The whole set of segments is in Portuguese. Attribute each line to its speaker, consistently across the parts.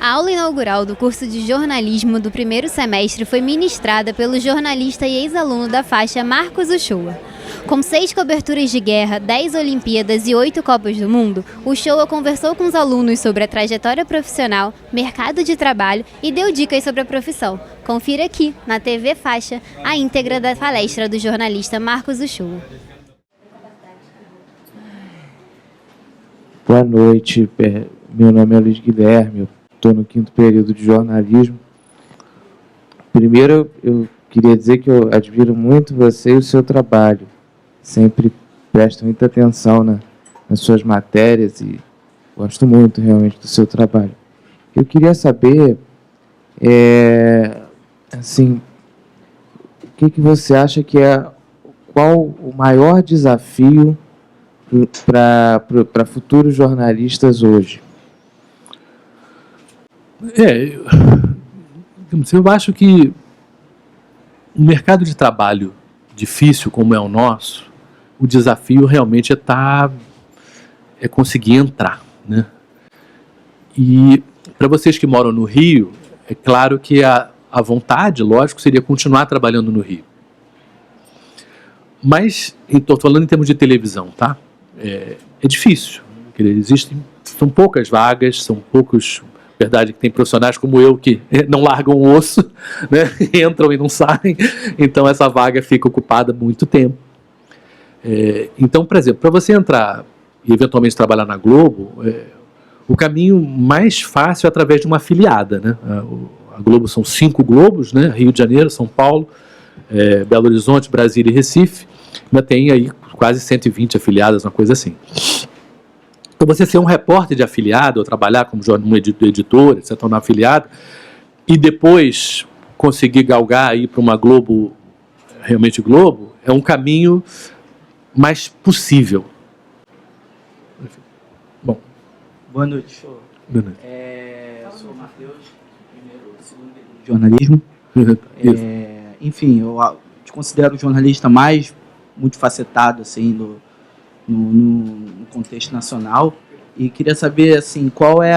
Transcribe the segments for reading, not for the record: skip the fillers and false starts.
Speaker 1: A aula inaugural do curso de jornalismo do primeiro semestre foi ministrada pelo jornalista e ex-aluno da faixa Marcos Uchoa. Com 6 coberturas de guerra, 10 Olimpíadas e 8 Copas do Mundo, Uchoa conversou com os alunos sobre a trajetória profissional, mercado de trabalho e deu dicas sobre a profissão. Confira aqui, na TV Faixa, a íntegra da palestra do jornalista Marcos Uchoa.
Speaker 2: Boa noite, meu nome é Luiz Guilherme, estou no 5º período de jornalismo. Primeiro, eu queria dizer que eu admiro muito você e o seu trabalho. Sempre presto muita atenção nas suas matérias e gosto muito realmente do seu trabalho. Eu queria saber, assim, o que você acha que qual o maior desafio para futuros jornalistas hoje?
Speaker 3: Eu acho que um mercado de trabalho difícil como é o nosso, o desafio realmente é conseguir entrar, né? E para vocês que moram no Rio, é claro que a vontade, lógico, seria continuar trabalhando no Rio. Mas, estou falando em termos de televisão, tá? É difícil. São poucas vagas, são poucos... Verdade que tem profissionais como eu que não largam o osso, né? Entram e não saem, então essa vaga fica ocupada muito tempo. Então, por exemplo, para você entrar e eventualmente trabalhar na Globo, o caminho mais fácil é através de uma afiliada, né? A Globo são 5 Globos, né? Rio de Janeiro, São Paulo, Belo Horizonte, Brasília e Recife, ainda tem aí quase 120 afiliadas, uma coisa assim. Então, você ser um repórter de afiliado, ou trabalhar como editor, etc., na afiliado, e depois conseguir galgar aí para uma Globo, realmente Globo, é um caminho mais possível. Bom.
Speaker 4: Boa noite, show.
Speaker 3: Boa noite.
Speaker 4: Eu sou o Matheus, segundo período de jornalismo. Enfim, eu te considero um jornalista mais multifacetado, assim, no contexto nacional, e queria saber assim, qual é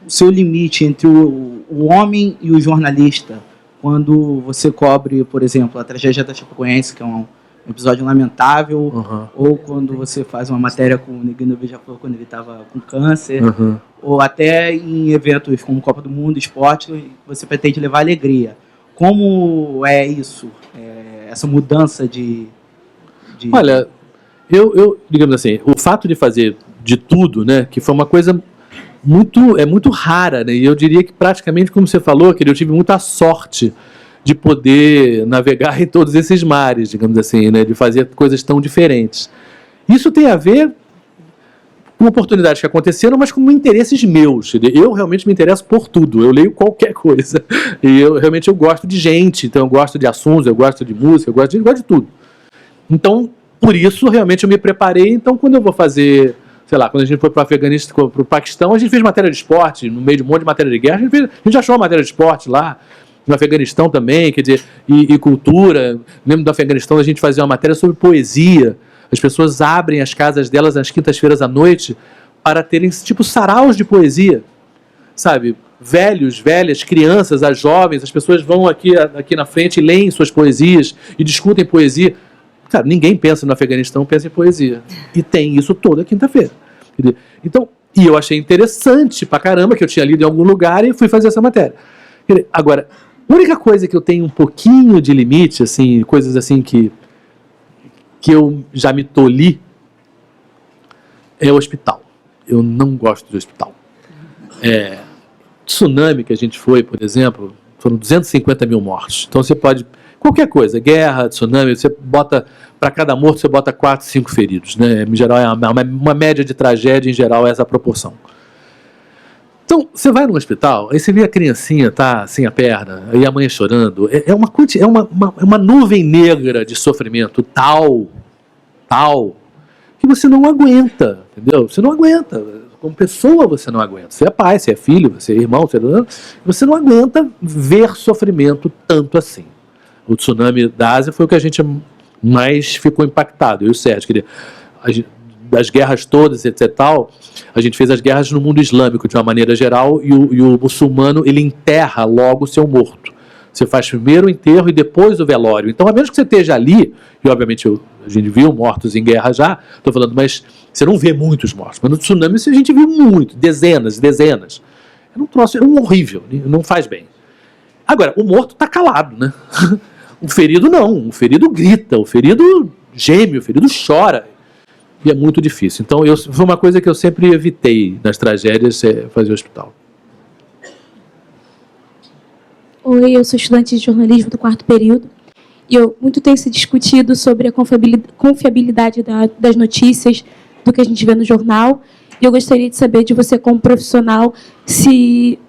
Speaker 4: o seu limite entre o homem e o jornalista quando você cobre, por exemplo, a tragédia da Chapecoense, que é um episódio lamentável, ou quando você faz uma matéria com o Neguinho Beija-Flor quando ele estava com câncer, ou até em eventos como Copa do Mundo, esporte, você pretende levar alegria. Como é isso, essa mudança de...
Speaker 3: Olha, digamos assim, o fato de fazer de tudo, né, que foi uma coisa muito rara, né, e eu diria que praticamente, como você falou, que eu tive muita sorte de poder navegar em todos esses mares, digamos assim, né, de fazer coisas tão diferentes. Isso tem a ver com oportunidades que aconteceram, mas com interesses meus. Eu realmente me interesso por tudo, eu leio qualquer coisa, e eu gosto de gente, então eu gosto de assuntos, eu gosto de música, eu gosto de tudo. Então, por isso, realmente, eu me preparei. Então, quando eu vou fazer, sei lá, quando a gente foi para o Afeganistão, para o Paquistão, a gente fez matéria de esporte, no meio de um monte de matéria de guerra, a gente achou uma matéria de esporte lá, no Afeganistão também, quer dizer, e cultura. Lembro do Afeganistão, a gente fazia uma matéria sobre poesia. As pessoas abrem as casas delas nas quintas-feiras à noite para terem, tipo, saraus de poesia, sabe? Velhos, velhas, crianças, as jovens, as pessoas vão aqui na frente e leem suas poesias e discutem poesia. Cara, ninguém pensa no Afeganistão, pensa em poesia. E tem isso toda quinta-feira. Então, e eu achei interessante pra caramba, que eu tinha lido em algum lugar e fui fazer essa matéria. Agora, a única coisa que eu tenho um pouquinho de limite, assim, coisas assim que eu já me tolhi, é o hospital. Eu não gosto de hospital. Tsunami que a gente foi, por exemplo, foram 250 mil mortos. Então você pode... Qualquer coisa, guerra, tsunami, você bota, para cada morto, você bota 4, 5 feridos, né? Em geral, é uma média de tragédia, em geral, é essa proporção. Então, você vai no hospital, aí você vê a criancinha, tá, sem a perna, aí a mãe chorando, é uma nuvem negra de sofrimento tal, que você não aguenta, entendeu? Você não aguenta. Como pessoa, você não aguenta. Você é pai, você é filho, você é irmão, você não aguenta ver sofrimento tanto assim. O tsunami da Ásia foi o que a gente mais ficou impactado, eu e o Sérgio. das guerras todas, etc. Tal, a gente fez as guerras no mundo islâmico de uma maneira geral, e o muçulmano, ele enterra logo o seu morto. Você faz primeiro o enterro e depois o velório. Então, a menos que você esteja ali, e obviamente a gente viu mortos em guerra já, estou falando, mas você não vê muitos mortos. Mas no tsunami a gente viu muito, dezenas e dezenas. Era um troço, era horrível, não faz bem. Agora, o morto está calado, né? O ferido não, o ferido grita, o ferido geme, o ferido chora. E é muito difícil. Então, foi uma coisa que eu sempre evitei nas tragédias, fazer hospital.
Speaker 5: Oi, eu sou estudante de jornalismo do 4º período. E muito tem se discutido sobre a confiabilidade das notícias, do que a gente vê no jornal. E eu gostaria de saber de você, como profissional,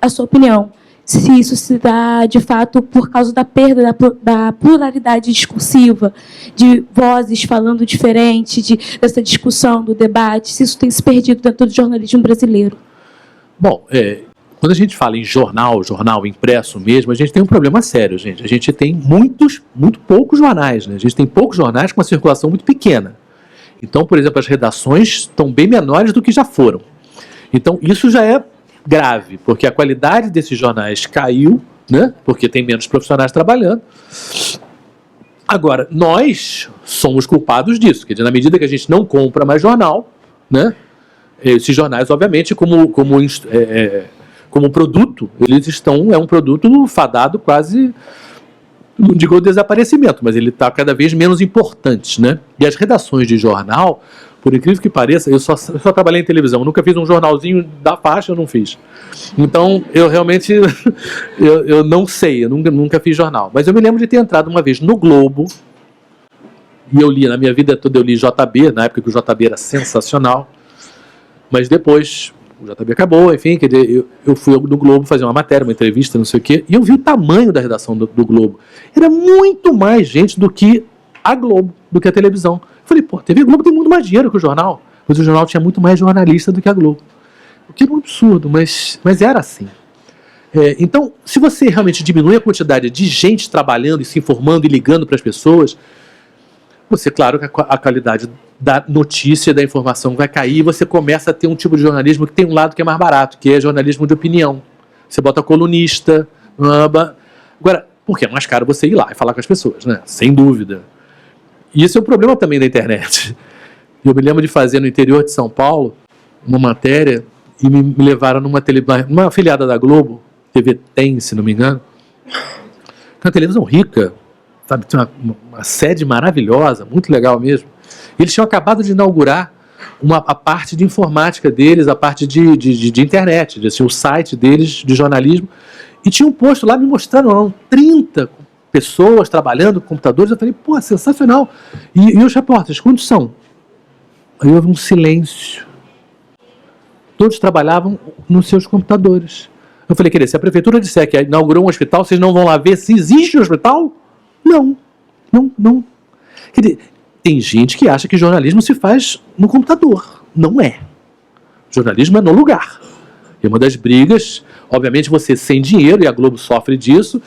Speaker 5: a sua opinião. Se isso se dá, de fato, por causa da perda da pluralidade discursiva, de vozes falando diferente, dessa discussão, do debate, se isso tem se perdido dentro do jornalismo brasileiro.
Speaker 3: Bom, quando a gente fala em jornal impresso mesmo, a gente tem um problema sério, gente. A gente tem muito poucos jornais, né? A gente tem poucos jornais com uma circulação muito pequena. Então, por exemplo, as redações estão bem menores do que já foram. Então, isso já é grave, porque a qualidade desses jornais caiu, né? Porque tem menos profissionais trabalhando. Agora, nós somos culpados disso, quer dizer, na medida que a gente não compra mais jornal, né? Esses jornais, obviamente, como produto, é um produto fadado quase, não digo ao desaparecimento, mas ele está cada vez menos importante, né? E as redações de jornal, por incrível que pareça, eu só trabalhei em televisão, eu nunca fiz um jornalzinho da faixa, eu não fiz. Então, eu realmente, eu não sei, eu nunca fiz jornal. Mas eu me lembro de ter entrado uma vez no Globo, e eu li, na minha vida toda eu li JB, na época que o JB era sensacional, mas depois o JB acabou, enfim, quer dizer, eu fui no Globo fazer uma matéria, uma entrevista, não sei o quê, e eu vi o tamanho da redação do Globo. Era muito mais gente do que a Globo, do que a televisão. Eu falei, pô, a TV Globo tem muito mais dinheiro que o jornal, mas o jornal tinha muito mais jornalista do que a Globo. O que é um absurdo, mas era assim. Então, se você realmente diminui a quantidade de gente trabalhando e se informando e ligando para as pessoas, você, claro, que a qualidade da notícia, da informação vai cair, e você começa a ter um tipo de jornalismo que tem um lado que é mais barato, que é jornalismo de opinião. Você bota colunista. Agora, porque é mais caro você ir lá e falar com as pessoas, né? Sem dúvida. E esse é o problema também da internet. Eu me lembro de fazer no interior de São Paulo uma matéria e me levaram numa afiliada da Globo, TV Tem, se não me engano, que é uma televisão rica, sabe? Tinha uma sede maravilhosa, muito legal mesmo. Eles tinham acabado de inaugurar a parte de informática deles, a parte de internet, assim, o site deles de jornalismo, e tinha um posto lá, me mostraram 30 pessoas trabalhando com computadores. Eu falei, pô, sensacional. E os repórteres, quantos são? Aí houve um silêncio. Todos trabalhavam nos seus computadores. Eu falei, quer dizer, se a prefeitura disser que inaugurou um hospital, vocês não vão lá ver se existe um hospital? Não. Quer dizer, tem gente que acha que jornalismo se faz no computador. Não é. Jornalismo é no lugar. E uma das brigas, obviamente você sem dinheiro, e a Globo sofre disso,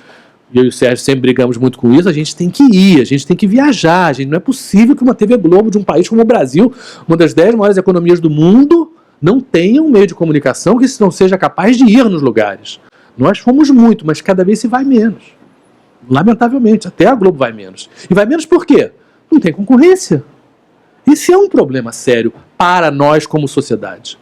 Speaker 3: e eu e o Sérgio sempre brigamos muito com isso, a gente tem que ir, a gente tem que viajar, não é possível que uma TV Globo de um país como o Brasil, uma das 10 maiores economias do mundo, não tenha um meio de comunicação que não seja capaz de ir nos lugares. Nós fomos muito, mas cada vez se vai menos. Lamentavelmente, até a Globo vai menos. E vai menos por quê? Não tem concorrência. Esse é um problema sério para nós como sociedade.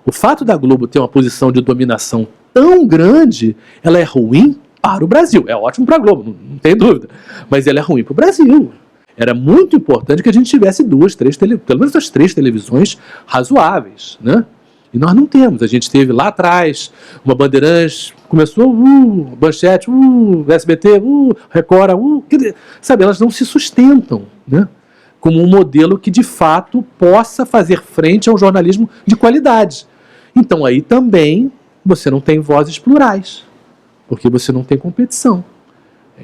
Speaker 3: O fato da Globo ter uma posição de dominação tão grande, ela é ruim para o Brasil. É ótimo para a Globo, não tem dúvida. Mas ela é ruim para o Brasil. Era muito importante que a gente tivesse pelo menos as 3 televisões razoáveis, né? E nós não temos. A gente teve lá atrás uma Bandeirantes, começou, Manchete, SBT, Record, sabe, elas não se sustentam, né? Como um modelo que de fato possa fazer frente a um jornalismo de qualidade. Então aí também você não tem vozes plurais, porque você não tem competição.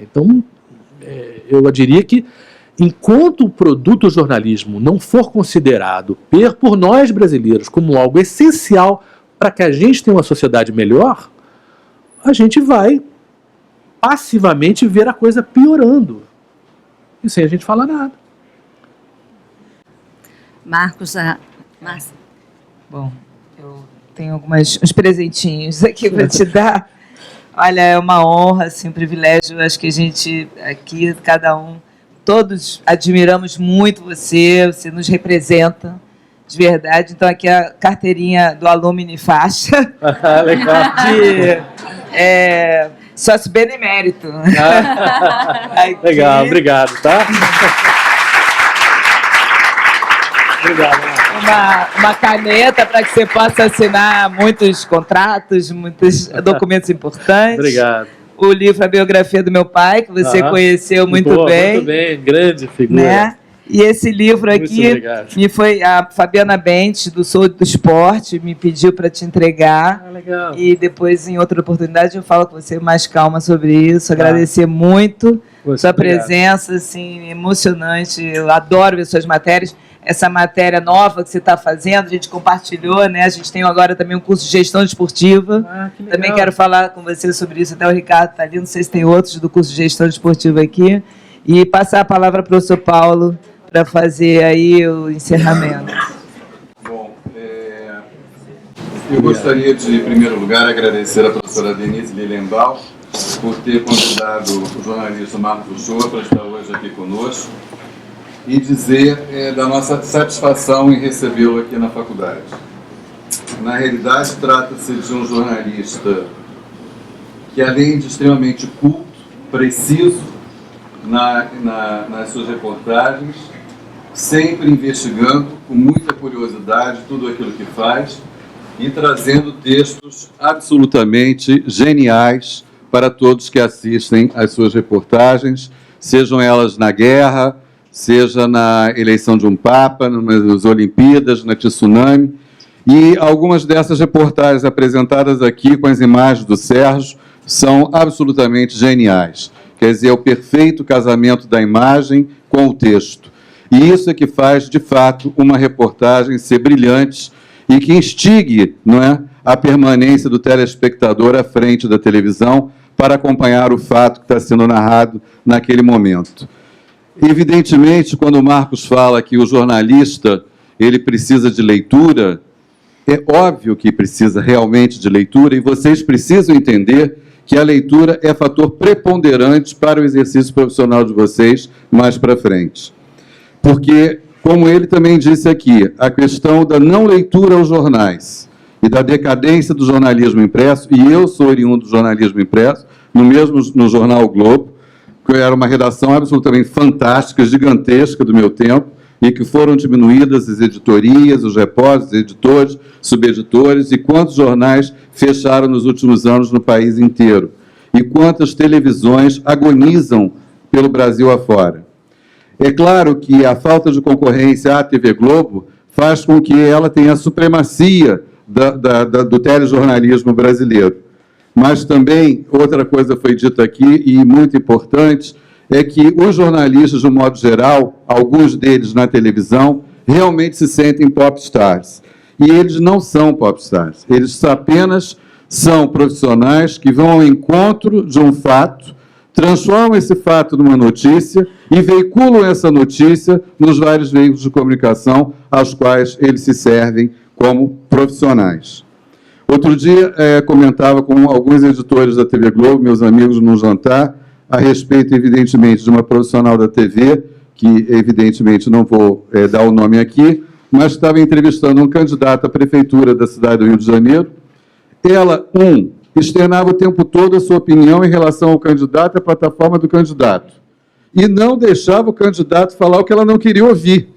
Speaker 3: Então, eu diria que enquanto o produto jornalismo não for considerado por nós brasileiros como algo essencial para que a gente tenha uma sociedade melhor, a gente vai passivamente ver a coisa piorando. E sem a gente falar nada.
Speaker 6: Marcos, Márcia.
Speaker 7: Bom, eu tenho uns presentinhos aqui para te dar. Olha, é uma honra, assim, um privilégio. Acho que a gente aqui, cada um, todos admiramos muito você, você nos representa, de verdade. Então, aqui é a carteirinha do Alumni Faixa.
Speaker 3: Legal.
Speaker 7: De sócio benemérito.
Speaker 3: Legal, obrigado, tá? Obrigado.
Speaker 7: Uma caneta para que você possa assinar muitos contratos, muitos documentos importantes.
Speaker 3: Obrigado.
Speaker 7: O livro A Biografia do Meu Pai, que você conheceu muito bem.
Speaker 3: Muito bem, grande figura.
Speaker 7: Né? E esse livro aqui me foi a Fabiana Bentes, do Sou do Esporte, me pediu para te entregar.
Speaker 3: Legal.
Speaker 7: E depois, em outra oportunidade, eu falo com você mais calma sobre isso. Agradecer muito sua presença, assim, emocionante. Eu adoro ver suas matérias. Essa matéria nova que você está fazendo, a gente compartilhou, né? A gente tem agora também um curso de gestão esportiva. Também quero falar com você sobre isso. Até o Ricardo está ali, não sei se tem outros do curso de gestão esportiva aqui. E passar a palavra para o professor Paulo para fazer aí o encerramento.
Speaker 8: Bom, eu gostaria de, em primeiro lugar, agradecer à professora Denise Lilienbaum por ter convidado o jornalista Marcos Uchoa para estar hoje aqui conosco e dizer da nossa satisfação em recebê-lo aqui na faculdade. Na realidade, trata-se de um jornalista que, além de extremamente culto, preciso nas suas reportagens, sempre investigando com muita curiosidade tudo aquilo que faz e trazendo textos absolutamente geniais para todos que assistem às suas reportagens, sejam elas na guerra, seja na eleição de um Papa, nas Olimpíadas, na Tsunami. E algumas dessas reportagens apresentadas aqui com as imagens do Sérgio são absolutamente geniais. Quer dizer, é o perfeito casamento da imagem com o texto. E isso é que faz, de fato, uma reportagem ser brilhante e que instigue, não é, a permanência do telespectador à frente da televisão para acompanhar o fato que está sendo narrado naquele momento. Evidentemente, quando o Marcos fala que o jornalista ele precisa de leitura, é óbvio que precisa realmente de leitura, e vocês precisam entender que a leitura é fator preponderante para o exercício profissional de vocês mais para frente. Porque, como ele também disse aqui, a questão da não leitura aos jornais e da decadência do jornalismo impresso, e eu sou oriundo do jornalismo impresso, no jornal o Globo, que era uma redação absolutamente fantástica, gigantesca do meu tempo, e que foram diminuídas as editorias, os repórteros, editores, subeditores, e quantos jornais fecharam nos últimos anos no país inteiro, e quantas televisões agonizam pelo Brasil afora. É claro que a falta de concorrência à TV Globo faz com que ela tenha a supremacia do telejornalismo brasileiro. Mas também, outra coisa foi dita aqui, e muito importante, é que os jornalistas, de um modo geral, alguns deles na televisão, realmente se sentem popstars. E eles não são popstars, eles apenas são profissionais que vão ao encontro de um fato, transformam esse fato numa notícia e veiculam essa notícia nos vários veículos de comunicação aos quais eles se servem como profissionais. Outro dia, comentava com alguns editores da TV Globo, meus amigos, num jantar, a respeito, evidentemente, de uma profissional da TV, que, evidentemente, não vou dar o nome aqui, mas estava entrevistando um candidato à prefeitura da cidade do Rio de Janeiro. Ela, externava o tempo todo a sua opinião em relação ao candidato e à plataforma do candidato, e não deixava o candidato falar o que ela não queria ouvir.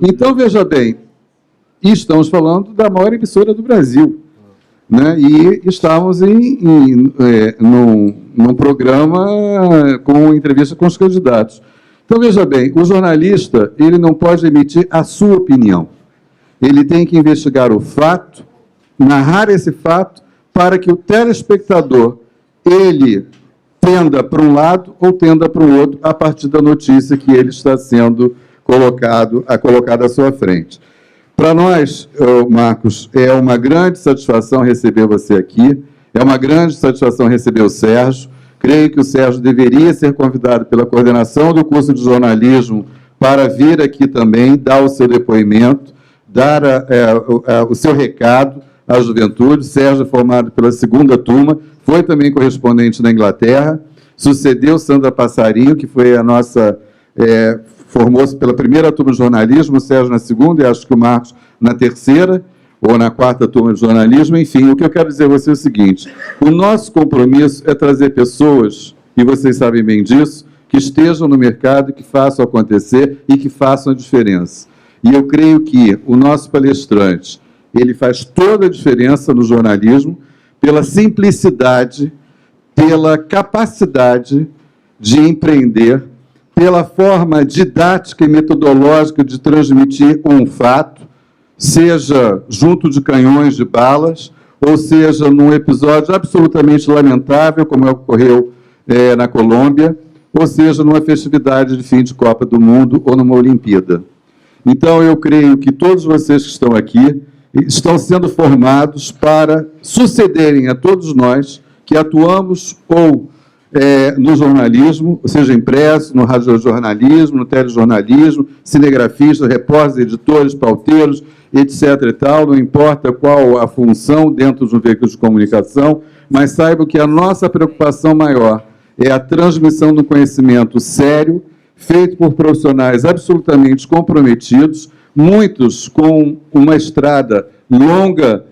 Speaker 8: Então, veja bem, estamos falando da maior emissora do Brasil, né? E estávamos num programa com entrevista com os candidatos. Então, veja bem, o jornalista ele não pode emitir a sua opinião. Ele tem que investigar o fato, narrar esse fato, para que o telespectador ele tenda para um lado ou tenda para o outro a partir da notícia que ele está sendo colocada à sua frente. Para nós, Marcos, é uma grande satisfação receber você aqui, é uma grande satisfação receber o Sérgio. Creio que o Sérgio deveria ser convidado pela coordenação do curso de jornalismo para vir aqui também, dar o seu depoimento, dar o seu recado à juventude. Sérgio é formado pela 2ª turma, foi também correspondente na Inglaterra, sucedeu Sandra Passarinho, que foi a nossa... formou-se pela 1ª turma de jornalismo, o Sérgio na 2ª, e acho que o Marcos na 3ª, ou na 4ª turma de jornalismo. Enfim, o que eu quero dizer a você é o seguinte: o nosso compromisso é trazer pessoas, e vocês sabem bem disso, que estejam no mercado, que façam acontecer e que façam a diferença. E eu creio que o nosso palestrante, ele faz toda a diferença no jornalismo pela simplicidade, pela capacidade de empreender, pela forma didática e metodológica de transmitir um fato, seja junto de canhões de balas, ou seja num episódio absolutamente lamentável, como ocorreu na Colômbia, ou seja numa festividade de fim de Copa do Mundo ou numa Olimpíada. Então, eu creio que todos vocês que estão aqui estão sendo formados para sucederem a todos nós que atuamos ou no jornalismo, seja impresso, no radiojornalismo, no telejornalismo, cinegrafistas, repórteres, editores, pauteiros, etc. e tal, não importa qual a função dentro de um veículo de comunicação, mas saibam que a nossa preocupação maior é a transmissão do conhecimento sério, feito por profissionais absolutamente comprometidos, muitos com uma estrada longa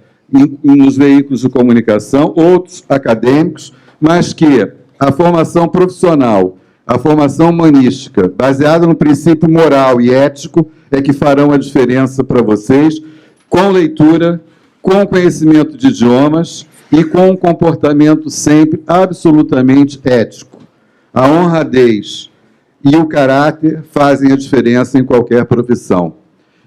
Speaker 8: nos veículos de comunicação, outros acadêmicos, mas que a formação profissional, a formação humanística, baseada no princípio moral e ético, é que farão a diferença para vocês, com leitura, com conhecimento de idiomas e com um comportamento sempre absolutamente ético. A honradez e o caráter fazem a diferença em qualquer profissão.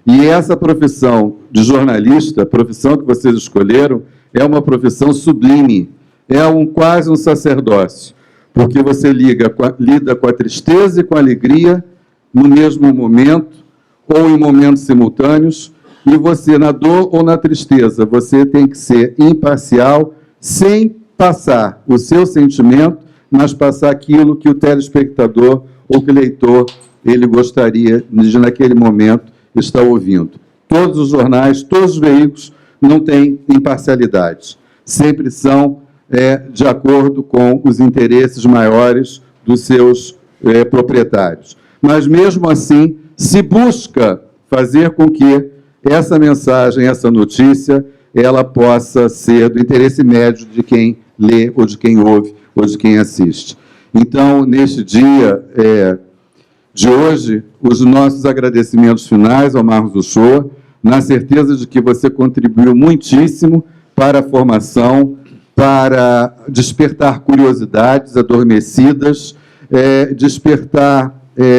Speaker 8: E essa profissão de jornalista, a profissão que vocês escolheram, é uma profissão sublime, quase um sacerdócio, porque você lida com a tristeza e com a alegria no mesmo momento, ou em momentos simultâneos, e você, na dor ou na tristeza, você tem que ser imparcial, sem passar o seu sentimento, mas passar aquilo que o telespectador ou que o leitor ele gostaria de, naquele momento, estar ouvindo. Todos os jornais, todos os veículos não têm imparcialidade. Sempre são de acordo com os interesses maiores dos seus proprietários. Mas, mesmo assim, se busca fazer com que essa mensagem, essa notícia, ela possa ser do interesse médio de quem lê, ou de quem ouve, ou de quem assiste. Então, neste dia de hoje, os nossos agradecimentos finais ao Marcos Uchoa, na certeza de que você contribuiu muitíssimo para a formação, para despertar curiosidades adormecidas, despertar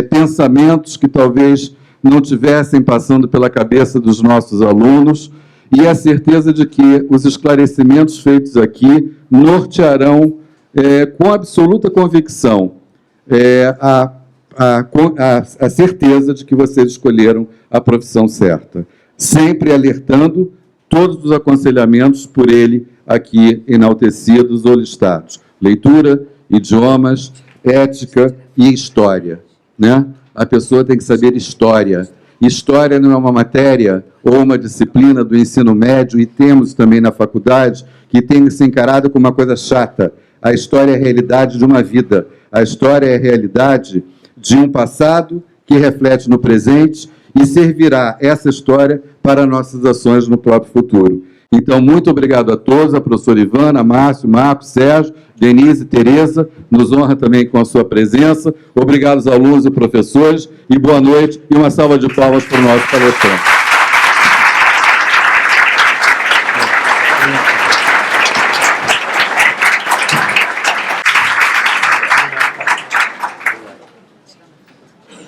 Speaker 8: pensamentos que talvez não tivessem passando pela cabeça dos nossos alunos, e a certeza de que os esclarecimentos feitos aqui nortearão com absoluta convicção a certeza de que vocês escolheram a profissão certa, sempre alertando todos os aconselhamentos por ele aqui enaltecidos ou listados: leitura, idiomas, ética e história, né? A pessoa tem que saber história. História não é uma matéria ou uma disciplina do ensino médio, e temos também na faculdade, que tem que ser encarada como uma coisa chata. A história é a realidade de uma vida. A história é a realidade de um passado que reflete no presente e servirá essa história para nossas ações no próprio futuro. Então, muito obrigado a todos, a professora Ivana, Márcio, Marcos, Sérgio, Denise, Tereza, nos honra também com a sua presença. Obrigado aos alunos e professores, e boa noite, e uma salva de palmas para o nosso palestrante.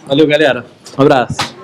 Speaker 3: Valeu, galera. Um abraço.